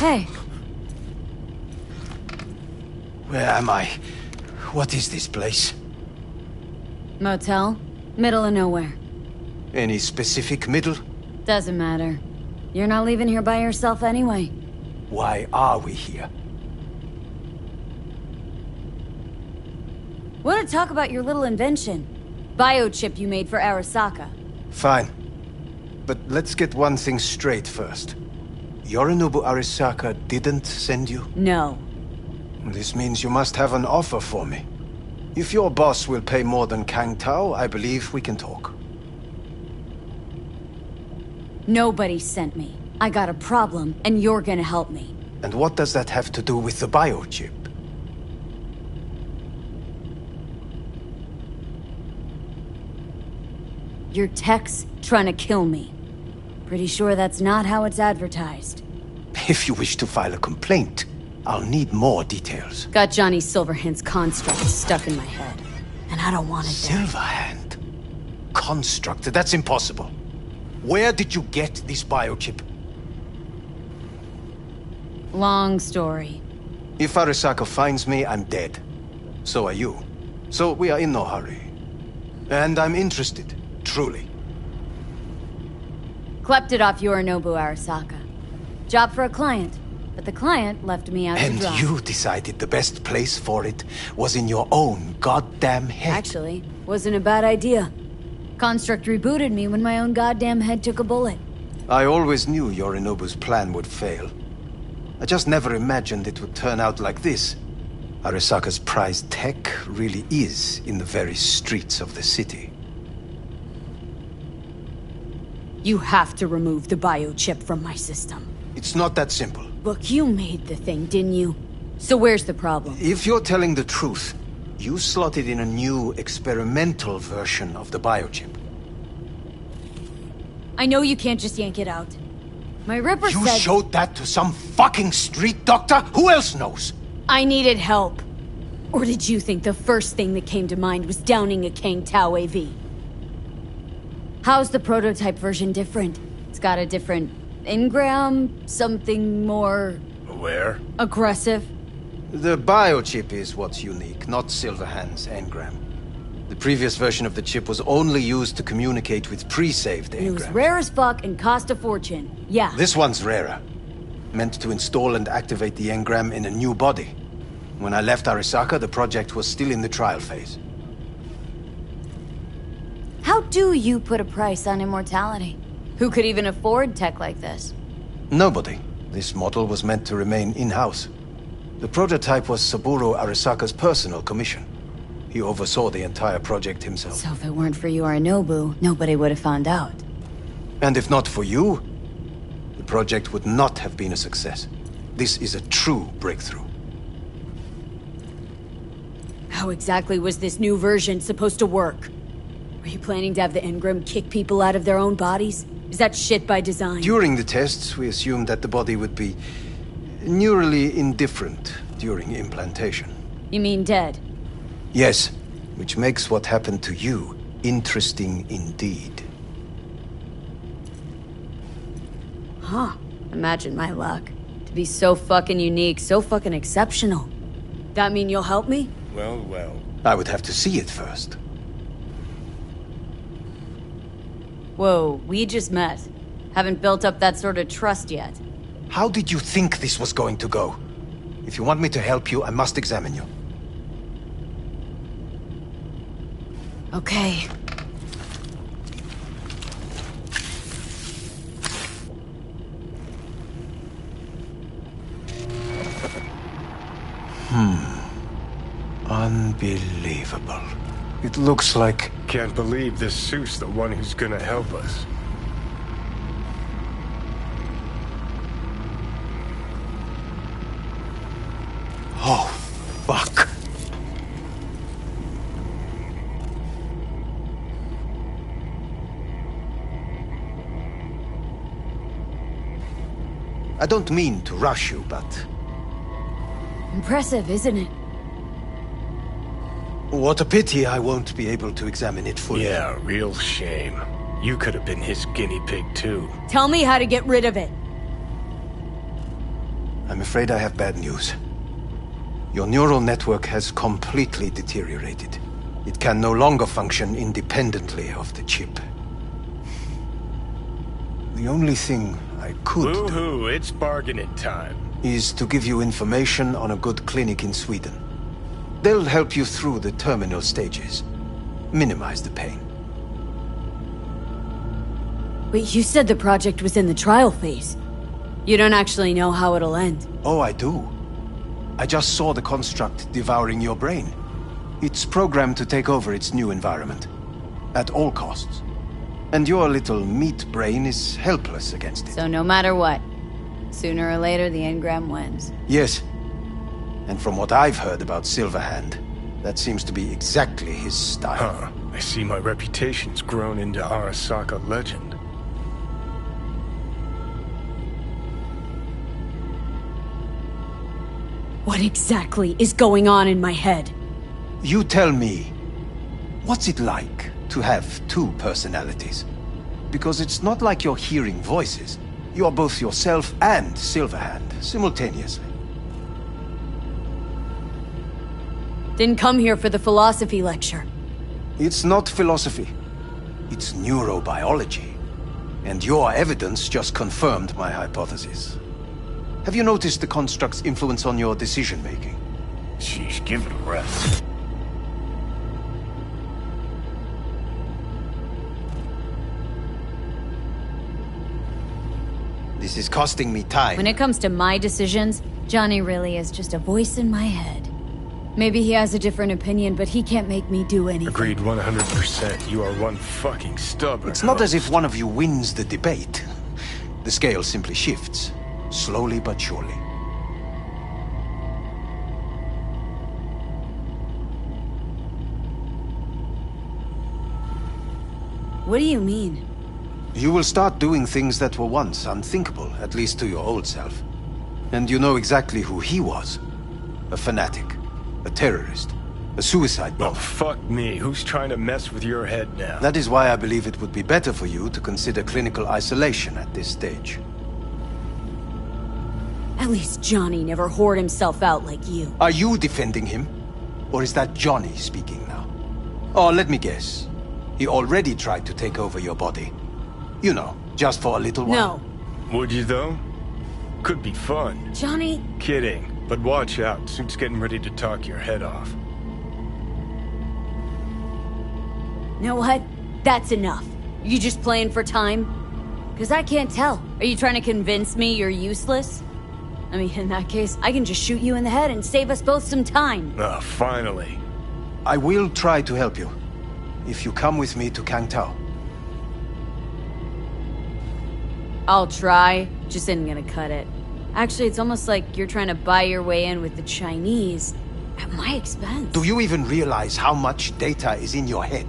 Hey. Where am I? What is this place? Motel? Middle of nowhere. Any specific middle? Doesn't matter. You're not leaving here by yourself anyway. Why are we here? Want to talk about your little invention? Biochip you made for Arasaka. Fine. But let's get one thing straight first. Yorinobu Arasaka didn't send you? No. This means you must have an offer for me. If your boss will pay more than Kang Tao, I believe we can talk. Nobody sent me. I got a problem, and you're gonna help me. And what does that have to do with the biochip? Your tech's trying to kill me. Pretty sure that's not how it's advertised. If you wish to file a complaint, I'll need more details. Got Johnny Silverhand's construct stuck in my head. And I don't want it there. Silverhand? Construct? That's impossible. Where did you get this biochip? Long story. If Arasaka finds me, I'm dead. So are you. So we are in no hurry. And I'm interested, truly. Clept it off Yorinobu Arasaka. Job for a client. But the client left me out to dry. And you decided the best place for it was in your own goddamn head. Actually, wasn't a bad idea. Construct rebooted me when my own goddamn head took a bullet. I always knew Yorinobu's plan would fail. I just never imagined it would turn out like this. Arasaka's prized tech really is in the very streets of the city. You have to remove the biochip from my system. It's not that simple. Look, you made the thing, didn't you? So where's the problem? If you're telling the truth, you slotted in a new experimental version of the biochip. I know you can't just yank it out. My Ripper You said... showed that to some fucking street doctor? Who else knows? I needed help. Or did you think the first thing that came to mind was downing a Kang Tao AV? How's the prototype version different? It's got a different engram, something more... Aware? aggressive? The biochip is what's unique, not Silverhand's engram. The previous version of the chip was only used to communicate with pre-saved It was engrams. rare as fuck and cost a fortune. Yeah. This one's rarer. Meant to install and activate the engram in a new body. When I left Arasaka, the project was still in the trial phase. How do you put a price on immortality? Who could even afford tech like this? Nobody. This model was meant to remain in-house. The prototype was Saburo Arasaka's personal commission. He oversaw the entire project himself. So if it weren't for Yorinobu, nobody would have found out. And if not for you, the project would not have been a success. This is a true breakthrough. How exactly was this new version supposed to work? Were you planning to have the engram kick people out of their own bodies? Is that shit by design? During the tests, we assumed that the body would be neurally indifferent during implantation. You mean dead? Yes, which makes what happened to you interesting indeed. Huh. Imagine my luck. To be so fucking unique, so fucking exceptional. That mean you'll help me? Well, well. I would have to see it first. Whoa, we just met. Haven't built up that sort of trust yet. How did you think this was going to go? If you want me to help you, I must examine you. Okay. Unbelievable. It looks like... Can't believe this suit's the one who's gonna help us. Oh, fuck. I don't mean to rush you, but... Impressive, isn't it? What a pity I won't be able to examine it fully. Yeah, real shame. You could have been his guinea pig too. Tell me how to get rid of it. I'm afraid I have bad news. Your neural network has completely deteriorated. It can no longer function independently of the chip. The only thing I could do Woohoo, it's bargaining time. is to give you information on a good clinic in Sweden. They'll help you through the terminal stages. Minimize the pain. Wait, you said the project was in the trial phase. You don't actually know how it'll end. Oh, I do. I just saw the construct devouring your brain. It's programmed to take over its new environment. At all costs. And your little meat brain is helpless against it. So no matter what, sooner or later the engram wins. Yes. And from what I've heard about Silverhand, that seems to be exactly his style. Huh. I see my reputation's grown into Arasaka legend. What exactly is going on in my head? You tell me, what's it like to have two personalities? Because it's not like you're hearing voices. You are both yourself and Silverhand, simultaneously. Didn't come here for the philosophy lecture. It's not philosophy. It's neurobiology. And your evidence just confirmed my hypothesis. Have you noticed the construct's influence on your decision-making? Sheesh, give it a rest. This is costing me time. When it comes to my decisions, Johnny really is just a voice in my head. Maybe he has a different opinion, but he can't make me do anything. Agreed 100%. You are one fucking stubborn. It's not as if one of you wins the debate. The scale simply shifts, slowly but surely. What do you mean? You will start doing things that were once unthinkable, at least to your old self. And you know exactly who he was. A fanatic. A terrorist. A suicide bomber. Oh, fuck me. Who's trying to mess with your head now? That is why I believe it would be better for you to consider clinical isolation at this stage. At least Johnny never whored himself out like you. Are you defending him? Or is that Johnny speaking now? Oh, let me guess. He already tried to take over your body. You know, just for a little while. No. Would you, though? Could be fun. Johnny... Kidding. But watch out. Suit's getting ready to talk your head off. You know what? That's enough. You just playing for time? Because I can't tell. Are you trying to convince me you're useless? I mean, in that case, I can just shoot you in the head and save us both some time. Ah, finally. I will try to help you. If you come with me to Kangtao. I'll try. Just isn't gonna cut it. Actually, it's almost like you're trying to buy your way in with the Chinese. At my expense. Do you even realize how much data is in your head?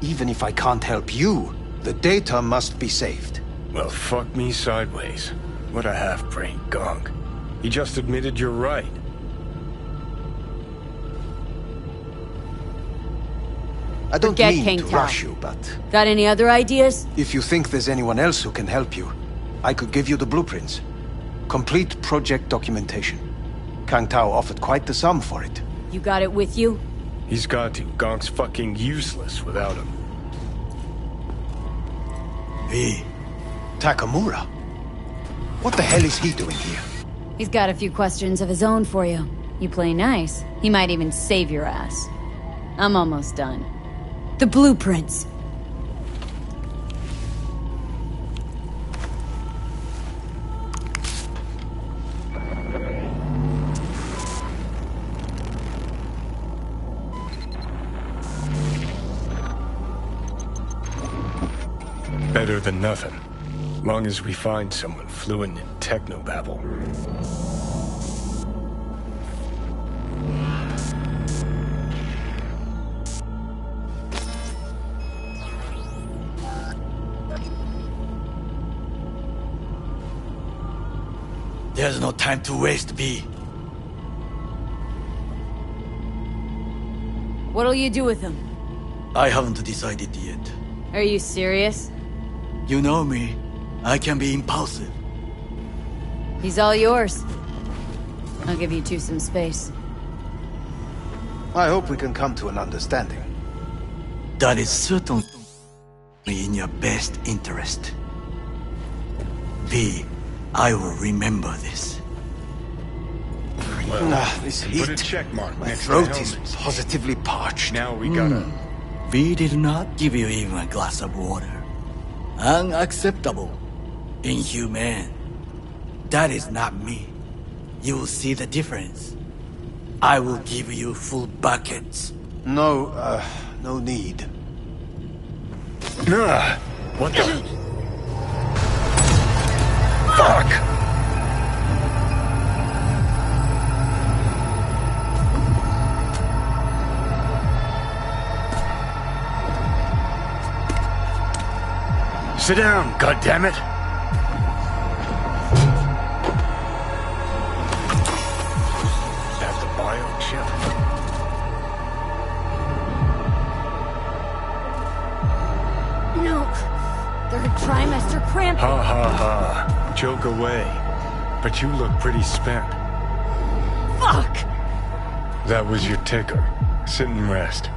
Even if I can't help you, the data must be saved. Well, fuck me sideways. What a half-brain gonk. He just admitted you're right. I don't Forget mean to Kangtao. rush you, but... Got any other ideas? if you think there's anyone else who can help you, I could give you the blueprints. Complete project documentation. Kangtao offered quite the sum for it. You got it with you? He's got to. Gonk's fucking useless without him. Hey, Takamura? What the hell is he doing here? He's got a few questions of his own for you. You play nice. He might even save your ass. I'm almost done. The blueprints. Better than nothing. Long as we find someone fluent in technobabble. There's no time to waste, B. What'll you do with him? I haven't decided yet. Are you serious? You know me. I can be impulsive. He's all yours. I'll give you two some space. I hope we can come to an understanding. That is certainly in your best interest. V, I will remember this. Well, This put a heat. check mark My next to throat the is helmets. positively parched. Now we gotta... V did not give you even a glass of water. Unacceptable. Inhumane. That is not me. You will see the difference. I will give you full buckets. No, no need. What the... Fuck! Sit down, goddammit! That's the biochip. No! Third trimester cramp. Ha ha ha. Joke away. But you look pretty spent. Fuck! That was your ticker. Sit and rest.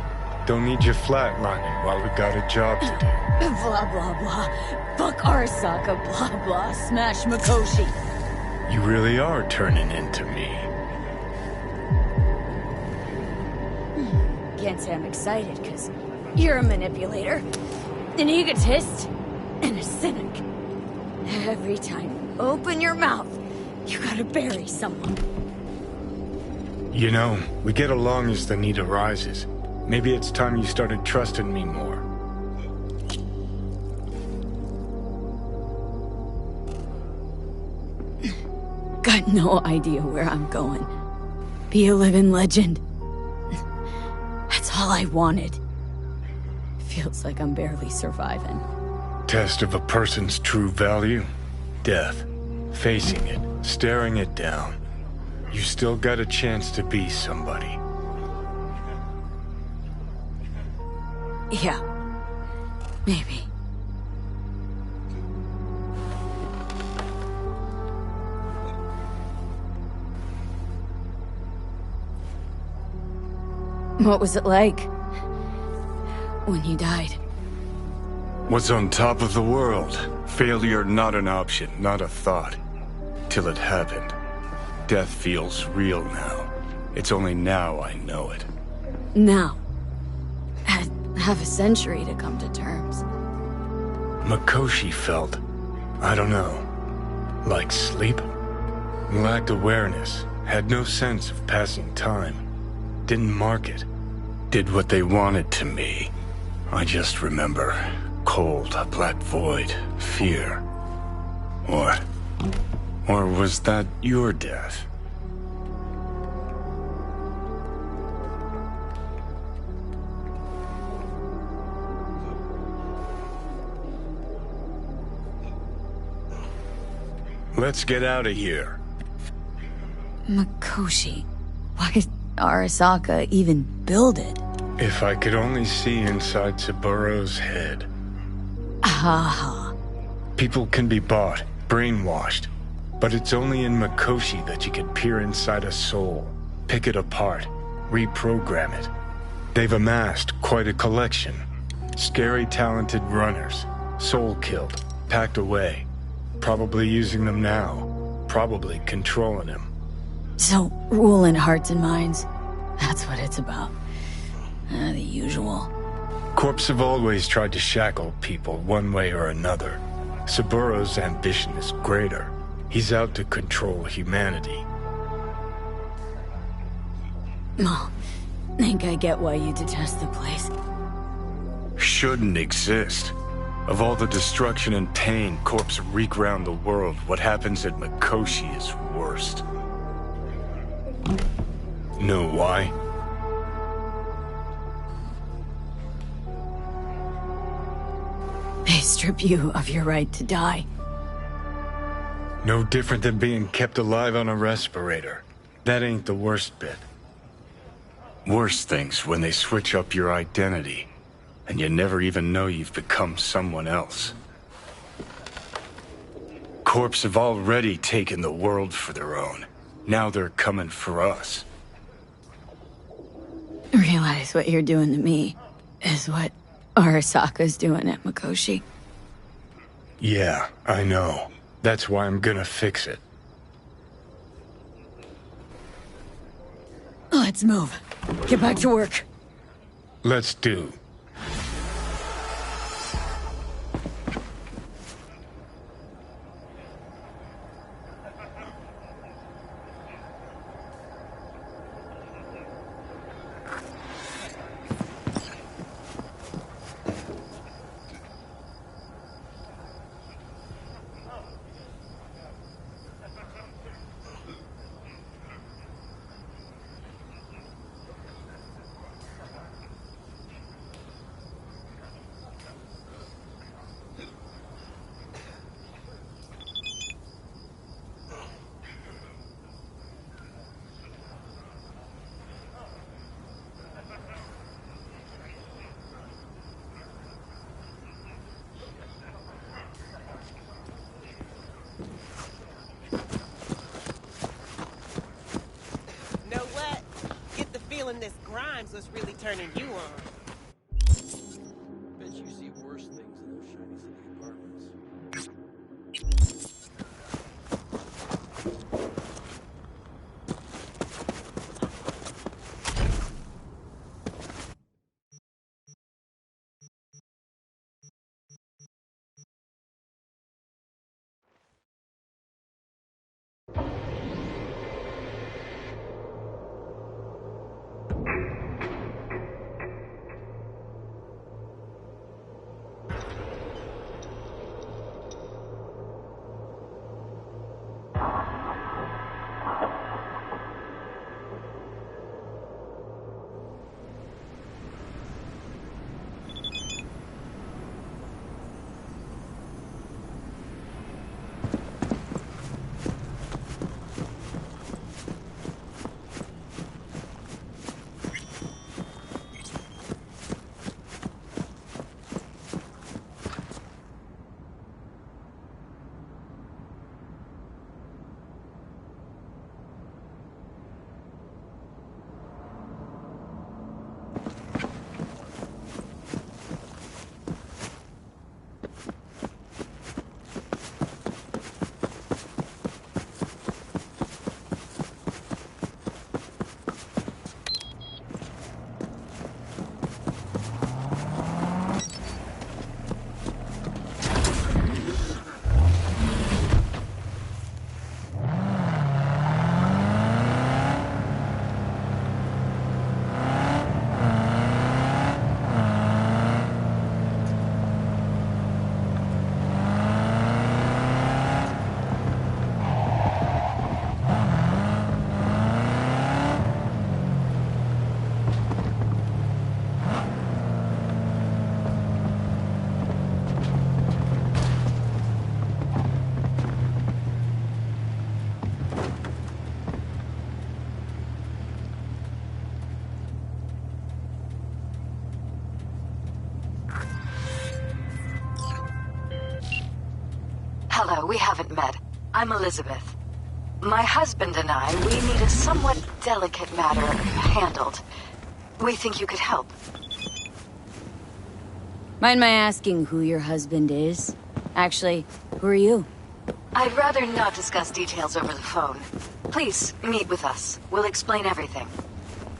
Don't need you flatlining while we got a job to do. Blah blah blah. Fuck Arasaka, blah blah. Smash Mikoshi. You really are turning into me. Can't say I'm excited, because you're a manipulator, an egotist, and a cynic. Every time you open your mouth, you gotta bury someone. You know, we get along as the need arises. Maybe it's time you started trusting me more. Got no idea where I'm going. Be a living legend. That's all I wanted. Feels like I'm barely surviving. Test of a person's true value? Death. Facing it, staring it down. You still got a chance to be somebody. Yeah. Maybe. What was it like when you died? Was on top of the world. Failure not an option, not a thought. Till it happened. Death feels real now. It's only now I know it. Now. Had half a century to come to terms. Mikoshi felt, I don't know, like sleep? Lacked awareness, had no sense of passing time. Didn't mark it. Did what they wanted to me. I just remember cold, black void, fear. Or was that your death? Let's get out of here. Mikoshi. Why did Arasaka even build it? If I could only see inside Saburo's head. Haha. People can be bought, brainwashed. But it's only in Mikoshi that you can peer inside a soul, pick it apart, reprogram it. They've amassed quite a collection. Scary, talented runners, soul killed, packed away. Probably using them now, probably controlling him. So, ruling hearts and minds. That's what it's about. The usual. Corps have always tried to shackle people one way or another. Saburo's ambition is greater. He's out to control humanity. Oh, think I get why you detest the place. Shouldn't exist. Of all the destruction and pain Corps wreak round the world, what happens at Mikoshi is worst. Know why? They strip you of your right to die. No different than being kept alive on a respirator. That ain't the worst bit. Worst things when they switch up your identity, and you never even know you've become someone else. Corps have already taken the world for their own. Now they're coming for us. Realize what you're doing to me is what Arasaka's doing at Mikoshi. Yeah, I know. That's why I'm gonna fix it. Let's move. Get back to work. Let's do. This Grimes was really turning you on. Bet you see worse things in those shiny city apartments. Hello, we haven't met. I'm Elizabeth. My husband and I, we need a somewhat delicate matter handled. We think you could help. Mind my asking who your husband is? Actually, who are you? I'd rather not discuss details over the phone. Please, meet with us. We'll explain everything.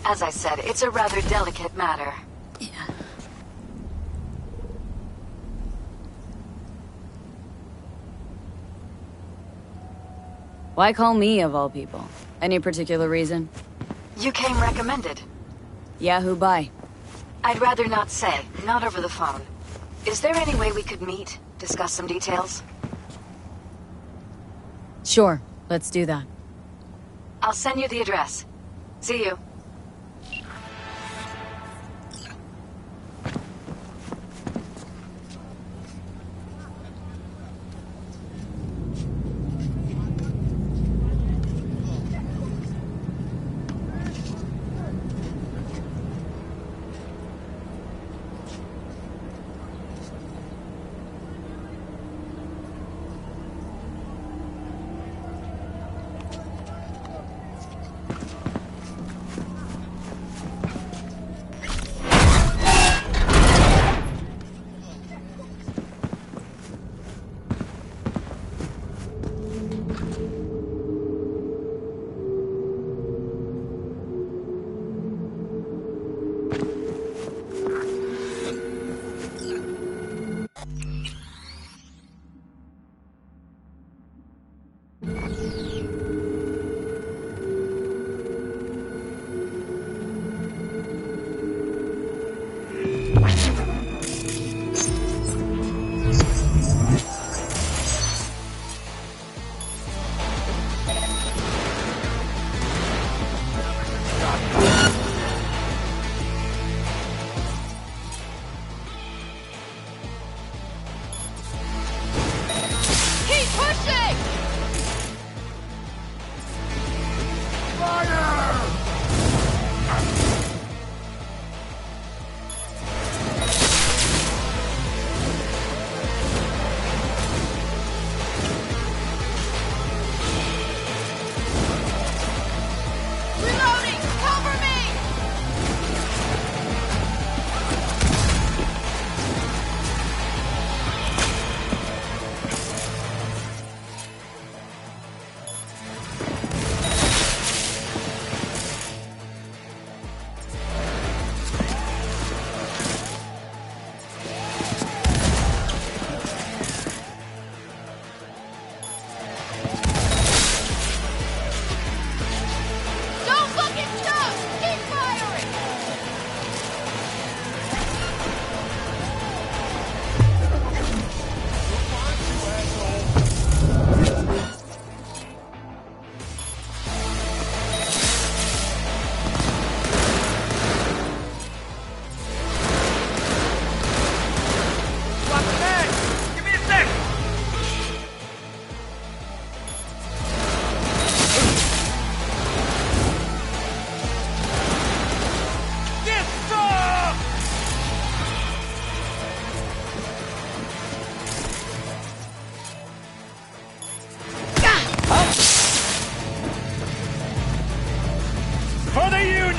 As I said, it's a rather delicate matter. Yeah. Why call me, of all people? Any particular reason? You came recommended. Yeah, who by? I'd rather not say, not over the phone. Is there any way we could meet, discuss some details? Sure, let's do that. I'll send you the address. See you.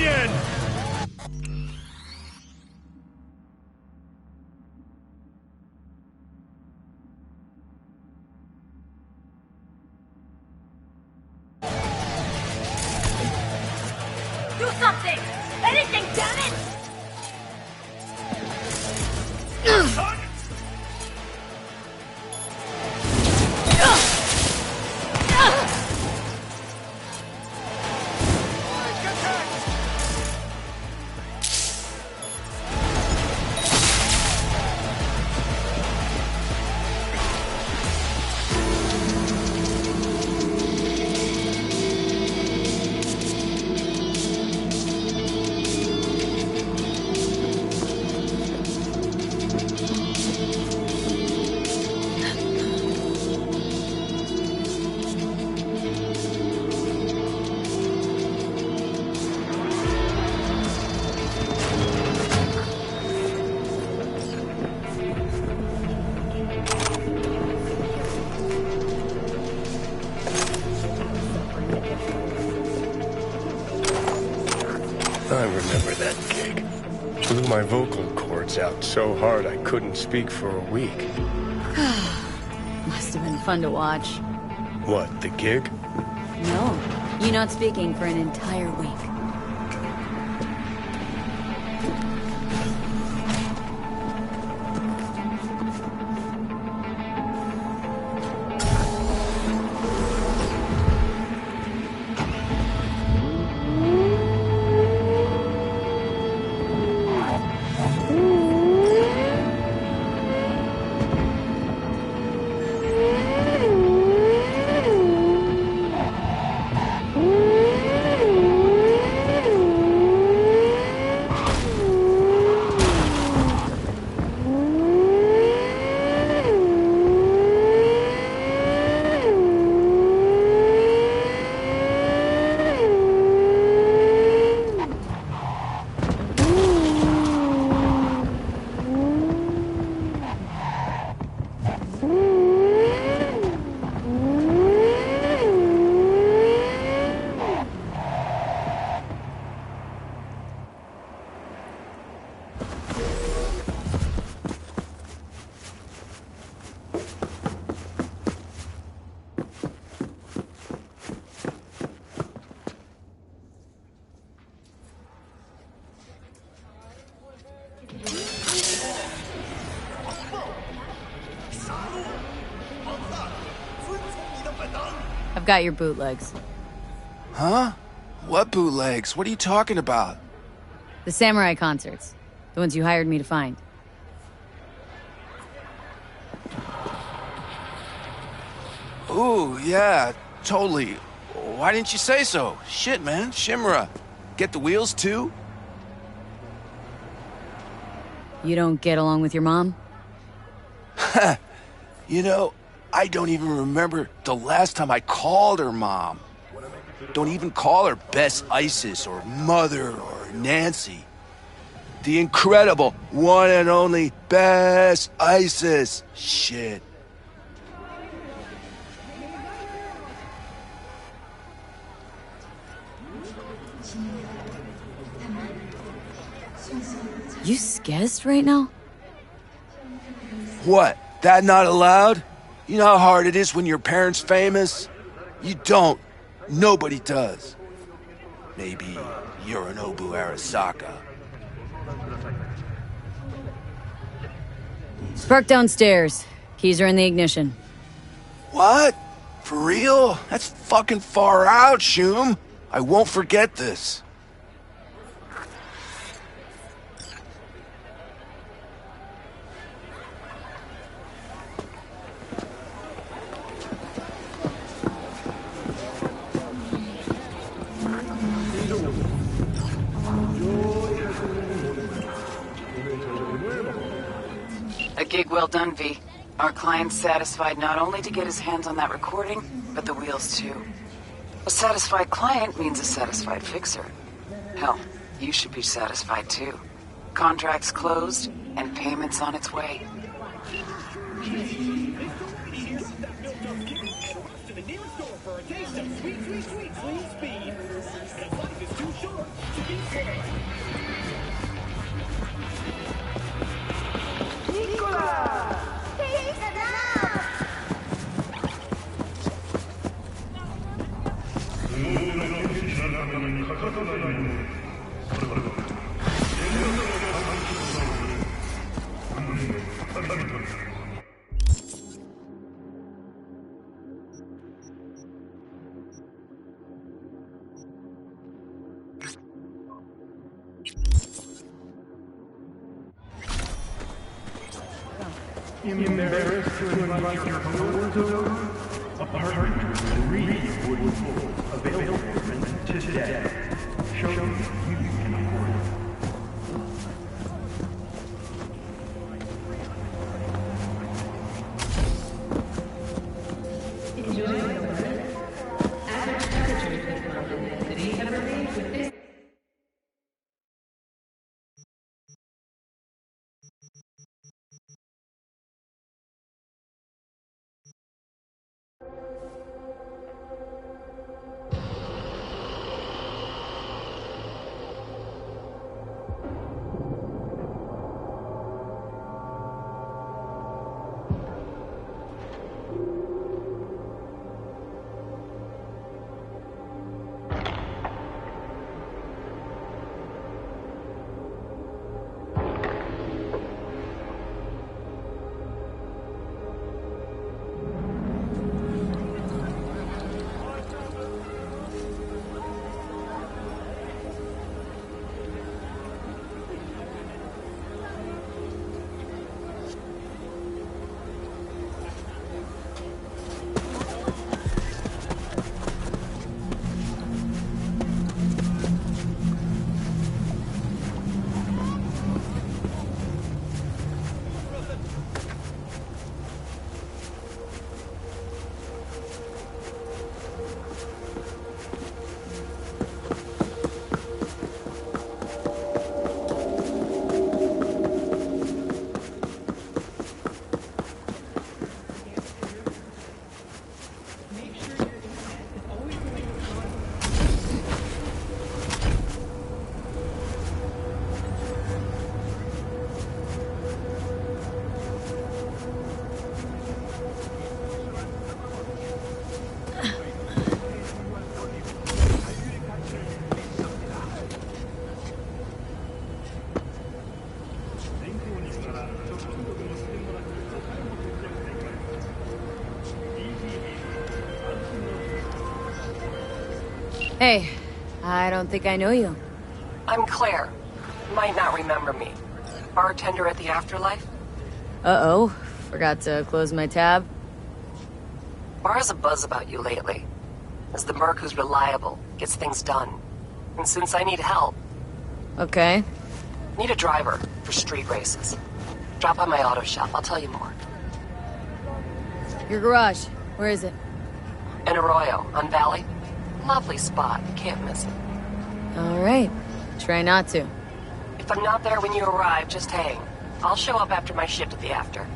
onion! Do something! Anything, damn it! I remember that gig. Blew my vocal cords out so hard I couldn't speak for a week. Must have been fun to watch. What, the gig? No, you not speaking for an entire week. I've got your bootlegs. Huh? What bootlegs? What are you talking about? The samurai concerts. The ones you hired me to find. Ooh, yeah, totally. Why didn't you say so? Shit, man, Shimura. Get the wheels, too? You don't get along with your mom? You know, I don't even remember the last time I called her mom. Don't even call her Best Isis or Mother or Nancy. The incredible, one and only Best Isis. Shit. You scazzed right now? What? That not allowed? You know how hard it is when your parents famous? You don't. Nobody does. Maybe Yorinobu Arasaka. Park downstairs. Keys are in the ignition. What? For real? That's fucking far out, Shum. I won't forget this. A gig well done, V. Our client's satisfied not only to get his hands on that recording, but the wheels too. A satisfied client means a satisfied fixer. Hell, you should be satisfied too. Contracts closed, and payments on its way. Embarrassed to invite your coworkers? Apartment 3 would full, available today. Show me you can afford it. Hey, I don't think I know you. I'm Claire. You might not remember me. Bartender at the Afterlife? Uh-oh, forgot to close my tab. Bar has a buzz about you lately. As the merc who's reliable, gets things done. And since I need help... Okay. Need a driver for street races. Drop by my auto shop, I'll tell you more. Your garage, where is it? In Arroyo, on Valley. Lovely spot, you can't miss it. Alright, try not to. If I'm not there when you arrive, just hang. I'll show up after my shift at the after.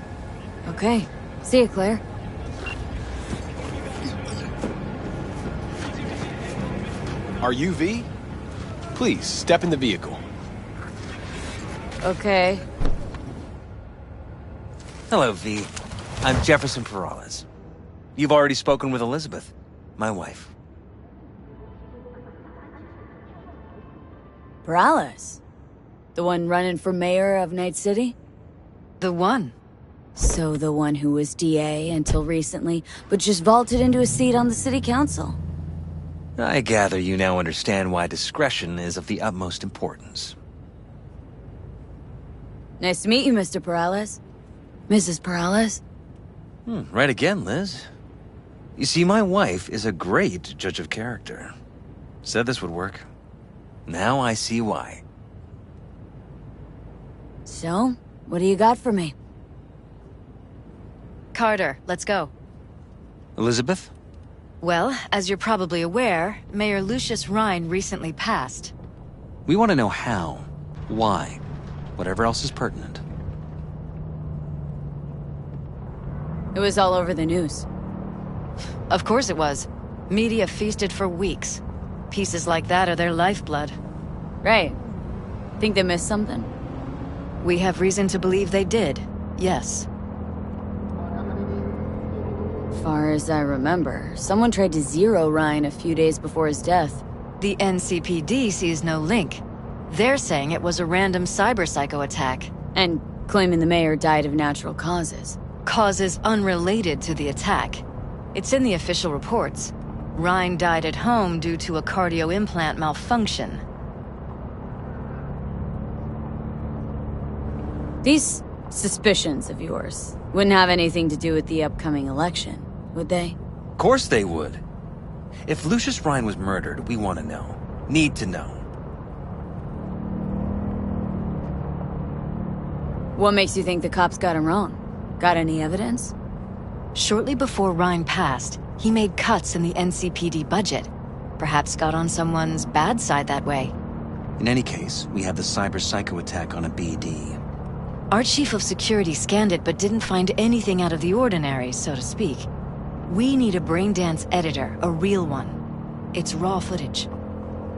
Okay, see you, Claire. Are you V? Please, step in the vehicle. Okay. Hello, V. I'm Jefferson Peralez. You've already spoken with Elizabeth, my wife. Peralez? The one running for mayor of Night City? The one. So the one who was DA until recently, but just vaulted into a seat on the city council. I gather you now understand why discretion is of the utmost importance. Nice to meet you, Mr. Peralez. Mrs. Peralez? Right again, Liz. You see, my wife is a great judge of character. Said this would work. Now I see why. So, what do you got for me? Carter, let's go. Elizabeth? Well, as you're probably aware, Mayor Lucius Rhine recently passed. We want to know how, why, whatever else is pertinent. It was all over the news. Of course it was. Media feasted for weeks. Pieces like that are their lifeblood. Right. Think they missed something? We have reason to believe they did, yes. Far as I remember, someone tried to zero Ryan a few days before his death. The NCPD sees no link. They're saying it was a random cyber-psycho attack. And claiming the mayor died of natural causes. Causes unrelated to the attack. It's in the official reports. Ryan died at home due to a cardio implant malfunction. These suspicions of yours wouldn't have anything to do with the upcoming election, would they? Of course they would. If Lucius Ryan was murdered, we want to know. Need to know. What makes you think the cops got him wrong? Got any evidence? Shortly before Ryan passed, he made cuts in the NCPD budget. Perhaps got on someone's bad side that way. In any case, we have the cyber-psycho attack on a BD. Our chief of security scanned it but didn't find anything out of the ordinary, so to speak. We need a Braindance editor, a real one. It's raw footage.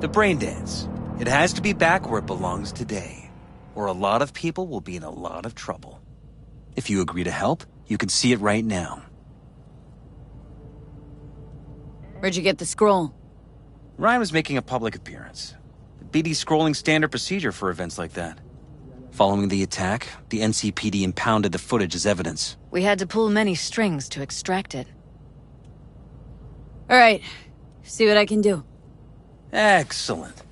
The Braindance. It has to be back where it belongs today, or a lot of people will be in a lot of trouble. If you agree to help, you can see it right now. Where'd you get the scroll? Ryan was making a public appearance. The BD scrolling standard procedure for events like that. Following the attack, the NCPD impounded the footage as evidence. We had to pull many strings to extract it. All right, see what I can do. Excellent.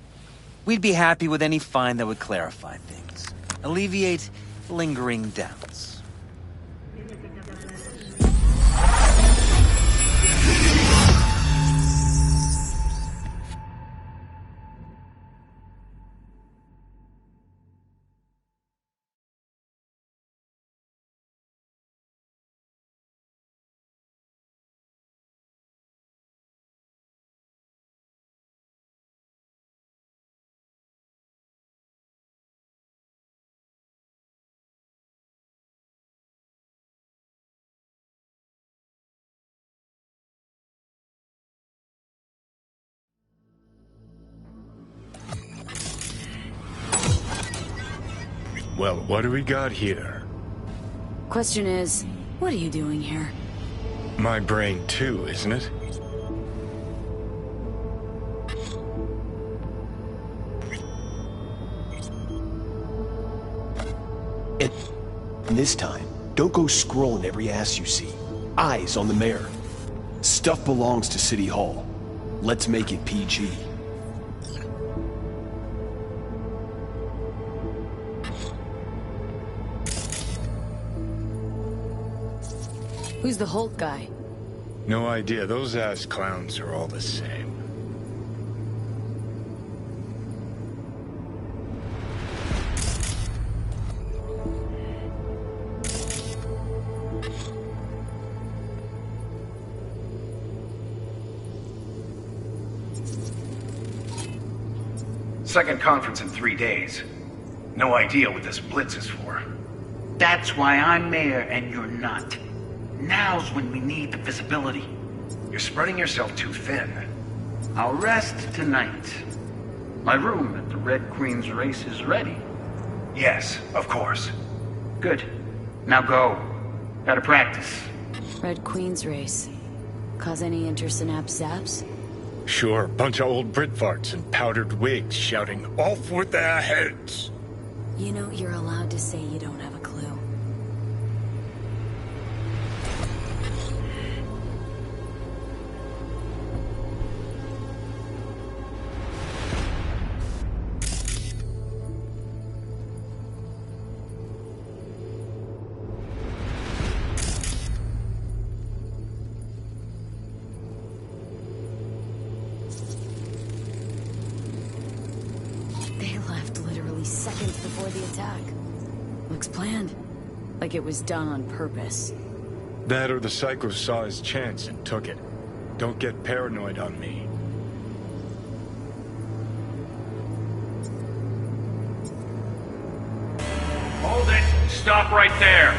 We'd be happy with any find that would clarify things. Alleviate lingering doubts. Well, what do we got here? Question is, what are you doing here? My brain too, isn't it? And this time, don't go scrolling every ass you see. Eyes on the mayor. Stuff belongs to City Hall. Let's make it PG. Who's the Holt guy? No idea. Those ass clowns are all the same. Second conference in 3 days. No idea what this blitz is for. That's why I'm mayor and you're not. Now's when we need the visibility. You're spreading yourself too thin. I'll rest tonight. My room at the Red Queen's race is ready. Yes, of course. Good. Now go. Gotta practice. Red Queen's race. Cause any interest in zaps? Sure, bunch of old Brit farts in powdered wigs shouting, "Off with their heads!" You know, you're allowed to say you don't have a clue. Seconds before the attack. Looks planned. Like it was done on purpose. That or the psycho saw his chance and took it. Don't get paranoid on me. Hold it! Stop right there!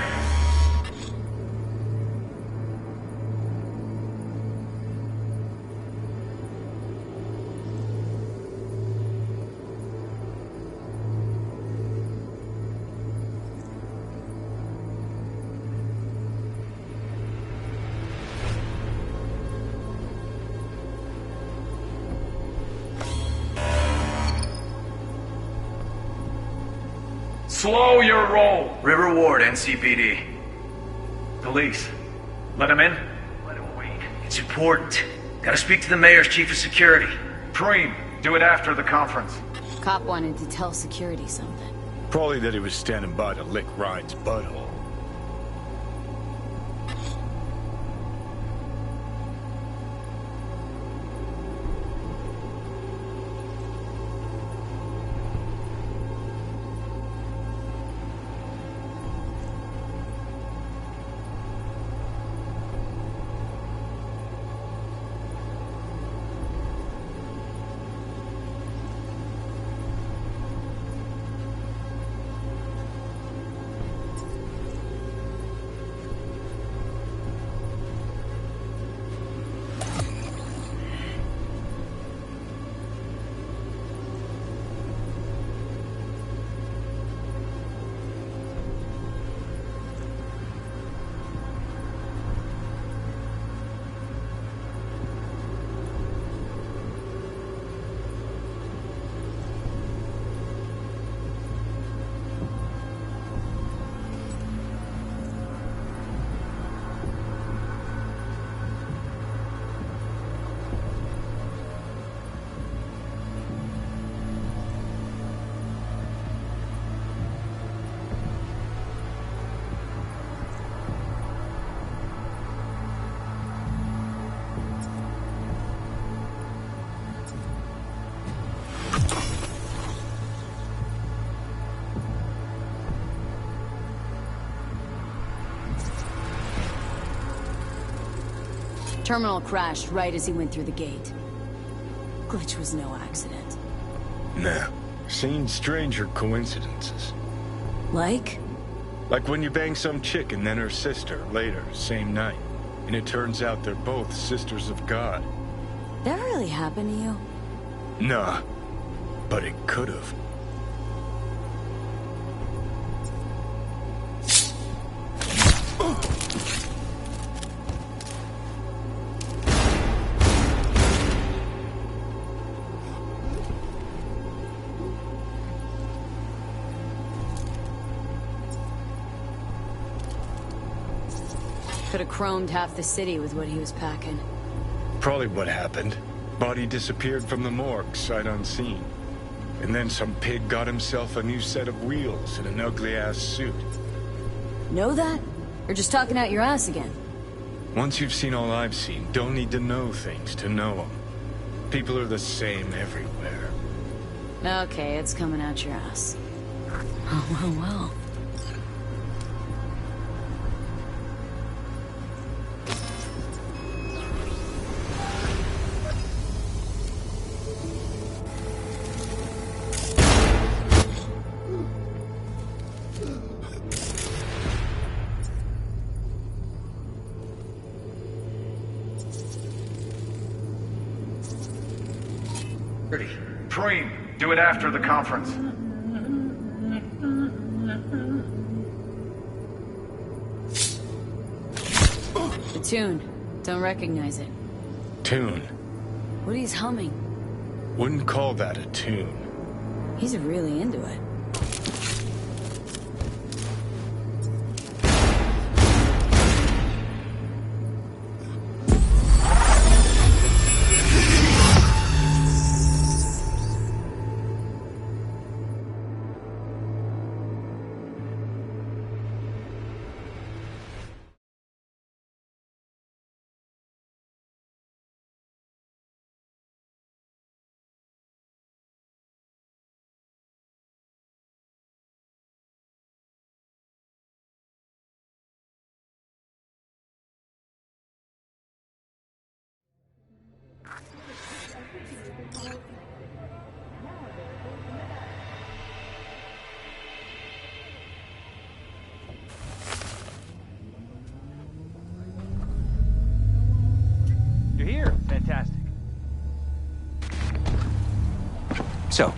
Slow your roll. River Ward, NCPD. Police. Let him in? Let him wait. It's important. Gotta speak to the mayor's chief of security. Preem, do it after the conference. Cop wanted to tell security something. Probably that he was standing by to lick Ryan's butthole. Terminal crashed right as he went through the gate. Glitch was no accident. Nah. Seen stranger coincidences. Like? Like when you bang some chick and then her sister later, same night. And it turns out they're both sisters of God. That really happened to you? Nah. But it could've. Could have chromed half the city with what he was packing. Probably what happened. Body disappeared from the morgue, sight unseen. And then some pig got himself a new set of wheels and an ugly-ass suit. Know that? Or just talking out your ass again? Once you've seen all I've seen, don't need to know things to know them. People are the same everywhere. Okay, it's coming out your ass. Oh, well. Preem, do it after the conference. The tune. Don't recognize it. Tune. What he's humming. Wouldn't call that a tune. He's really into it. You're here. Fantastic. So,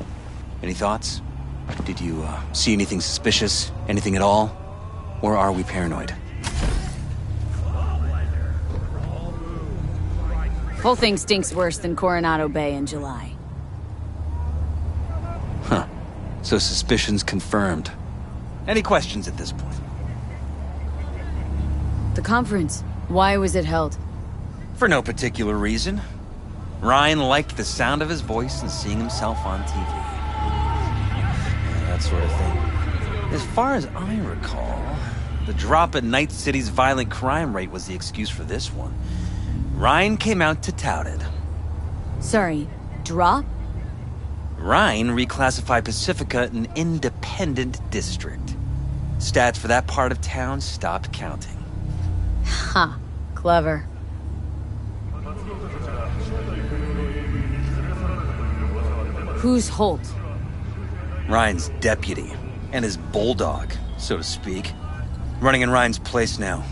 any thoughts? Did you see anything suspicious? Anything at all? Or are we paranoid? Whole thing stinks worse than Coronado Bay in July. Huh. So suspicions confirmed. Any questions at this point? The conference. Why was it held? For no particular reason. Ryan liked the sound of his voice and seeing himself on TV. That sort of thing. As far as I recall, the drop in Night City's violent crime rate was the excuse for this one. Ryan came out to tout it. Sorry, drop? Ryan reclassified Pacifica an independent district. Stats for that part of town stopped counting. Ha, clever. Who's Holt? Ryan's deputy, and his bulldog, so to speak. Running in Ryan's place now.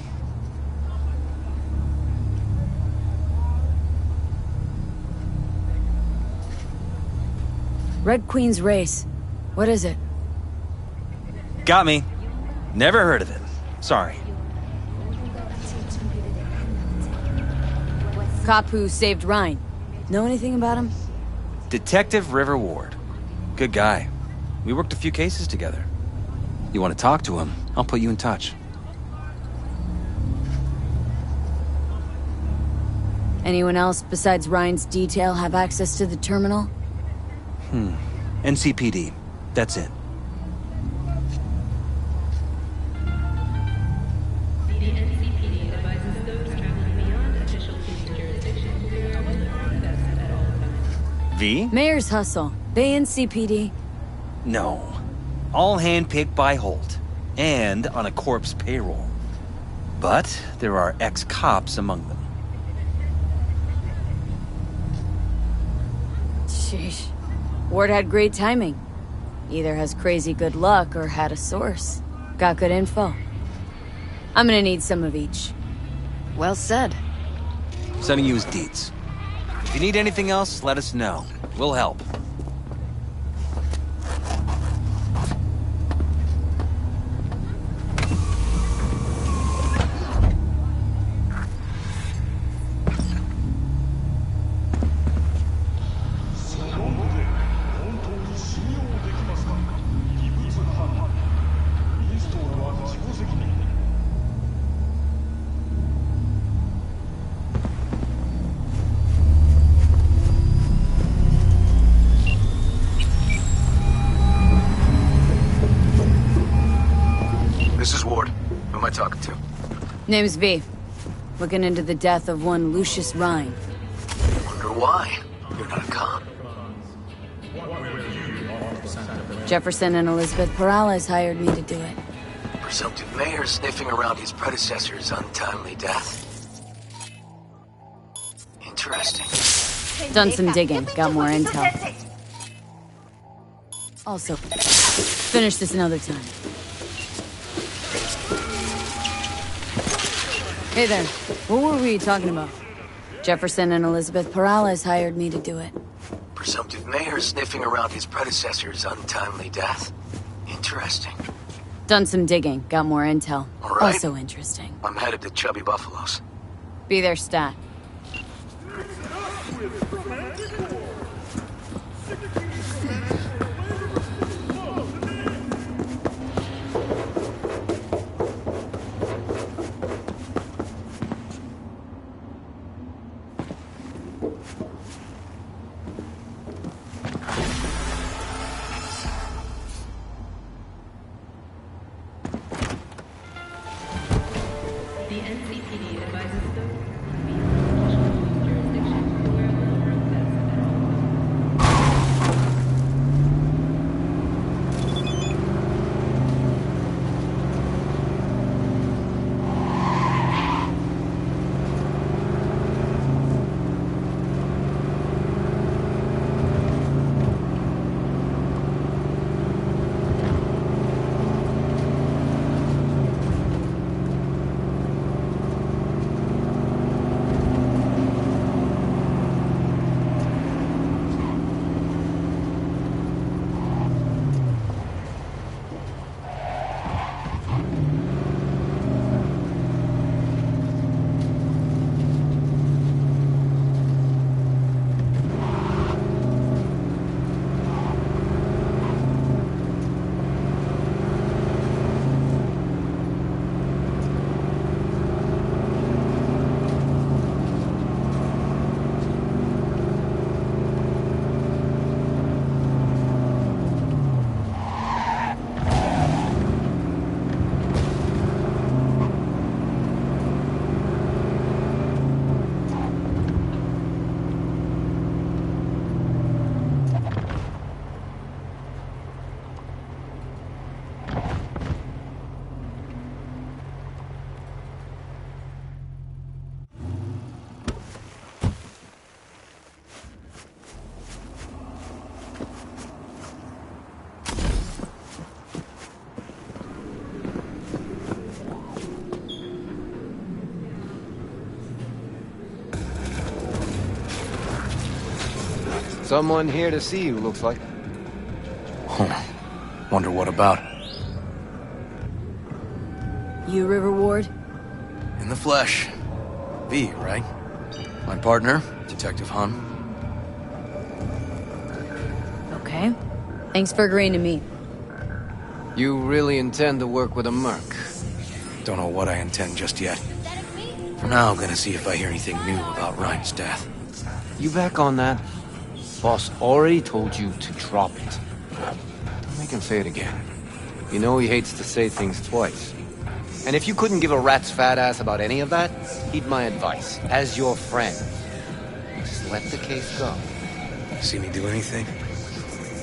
Red Queen's race. What is it? Got me. Never heard of it. Sorry. Cop who saved Ryan. Know anything about him? Detective River Ward. Good guy. We worked a few cases together. You want to talk to him, I'll put you in touch. Anyone else besides Ryan's detail have access to the terminal? NCPD. That's it. V? Mayor's hustle. They NCPD? No. All handpicked by Holt. And on a corpse payroll. But there are ex-cops among them. Sheesh. Ward had great timing. Either has crazy good luck or had a source. Got good info. I'm gonna need some of each. Well said. Sending you his deeds. If you need anything else, let us know. We'll help. Name's V. Looking into the death of one Lucius Ryan. Wonder why? You're not a cop. Jefferson and Elizabeth Perales hired me to do it. Presumptive mayor sniffing around his predecessor's untimely death. Interesting. Done some digging, got more intel. Also, finish this another time. Hey there, what were we talking about? Jefferson and Elizabeth Perales hired me to do it. Presumptive mayor sniffing around his predecessor's untimely death. Interesting. Done some digging, got more intel. All right. Also interesting. I'm headed to Chubby Buffaloes. Be there, stat. Someone here to see you, looks like. Huh. Wonder what about? You River Ward? In the flesh. V, right? My partner, Detective Han. Okay. Thanks for agreeing to meet. You really intend to work with a merc? Don't know what I intend just yet. For now, I'm gonna see if I hear anything new about Ryan's death. You back on that? Boss already told you to drop it. Don't make him say it again. You know he hates to say things twice. And if you couldn't give a rat's fat ass about any of that, heed my advice. As your friend, just let the case go. See me do anything?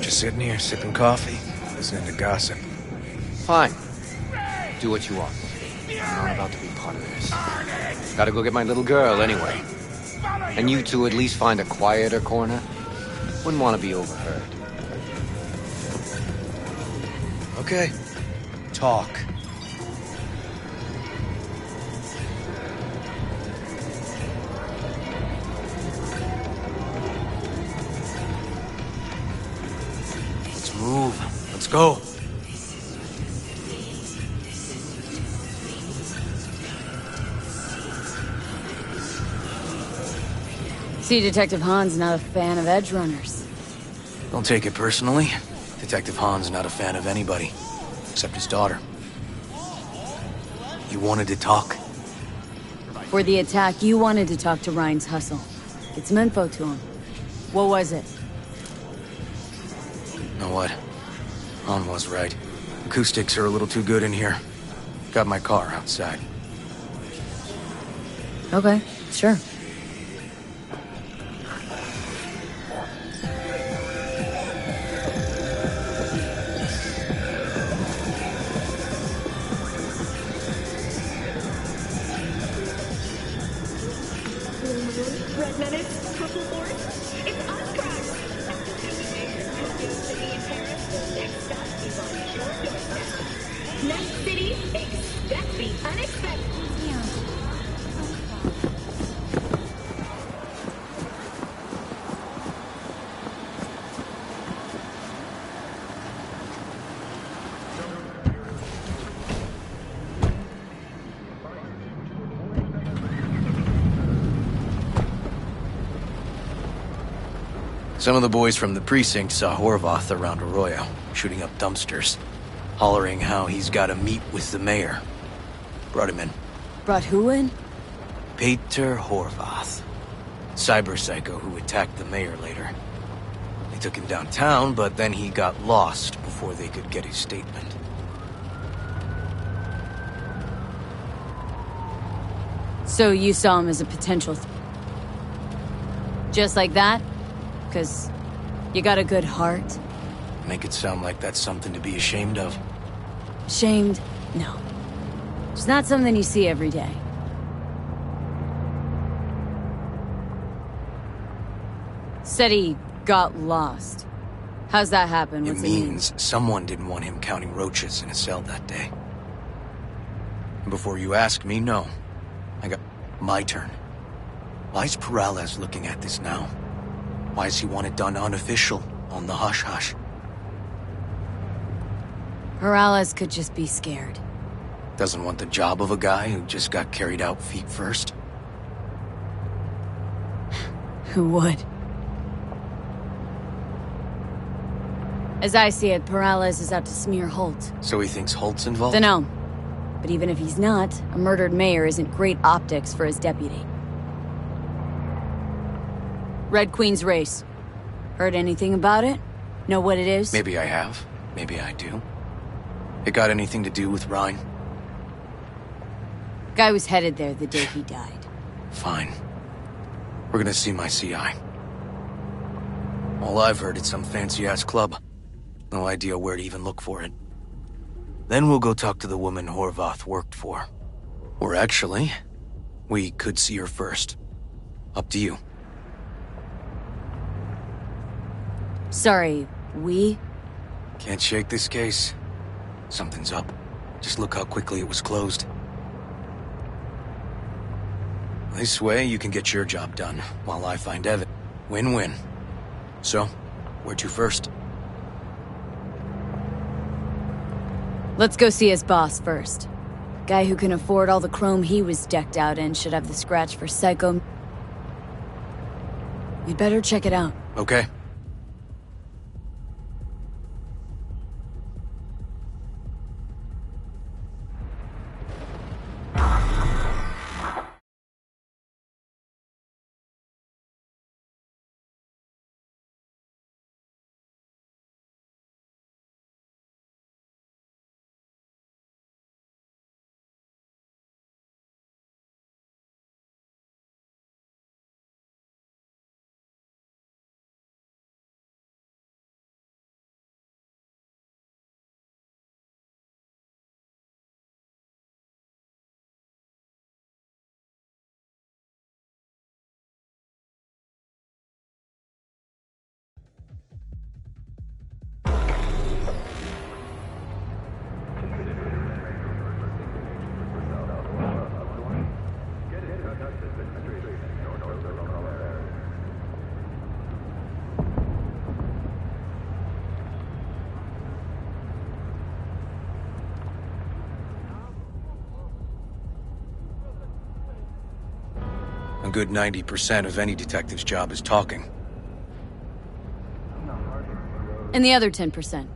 Just sitting here, sipping coffee, listening to gossip. Fine. Do what you want. I'm not about to be part of this. Gotta go get my little girl anyway. And you two at least find a quieter corner. Wouldn't want to be overheard. Okay. Talk. Let's move. Let's go. See, Detective Han's not a fan of edge runners. Don't take it personally. Detective Han's not a fan of anybody, except his daughter. You wanted to talk? For the attack, you wanted to talk to Ryan's hustle. Get some info to him. What was it? Know what? Han was right. Acoustics are a little too good in here. Got my car outside. Okay, sure. Some of the boys from the precinct saw Horvath around Arroyo, shooting up dumpsters, hollering how he's got to meet with the mayor. Brought him in. Brought who in? Peter Horvath. Cyber psycho who attacked the mayor later. They took him downtown, but then he got lost before they could get his statement. So you saw him as a potential just like that? Because you got a good heart? Make it sound like that's something to be ashamed of. Shamed? No. It's not something you see every day. Said he got lost. How's that happen? What's It means someone didn't want him counting roaches in a cell that day. And before you ask me, no. I got my turn. Why's Peralez looking at this now? Why does he want it done unofficial, on the hush-hush? Peralez could just be scared. Doesn't want the job of a guy who just got carried out feet first? Who would? As I see it, Peralez is out to smear Holt. So he thinks Holt's involved? Dunno. But even if he's not, a murdered mayor isn't great optics for his deputy. Red Queen's race. Heard anything about it? Know what it is? Maybe I have. Maybe I do. It got anything to do with Ryan? Guy was headed there the day he died. Fine. We're gonna see my CI. All I've heard is some fancy-ass club. No idea where to even look for it. Then we'll go talk to the woman Horvath worked for. Or actually, we could see her first. Up to you. Sorry, we? Can't shake this case. Something's up. Just look how quickly it was closed. This way, you can get your job done, while I find evidence. Win-win. So, where to first? Let's go see his boss first. Guy who can afford all the chrome he was decked out in should have the scratch for Psycho. You'd better check it out. Okay. A good 90% of any detective's job is talking. And the other 10%?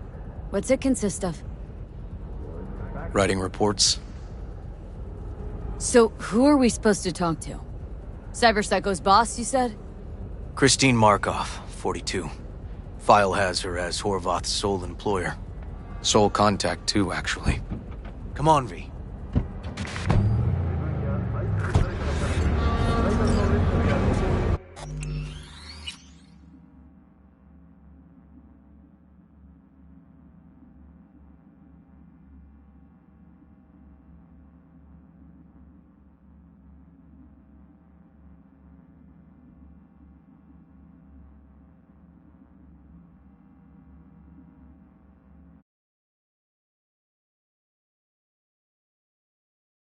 What's it consist of? Writing reports. So, who are we supposed to talk to? Cyber Psycho's boss, you said? Christine Markov, 42. File has her as Horvath's sole employer. Sole contact, too, actually. Come on, V.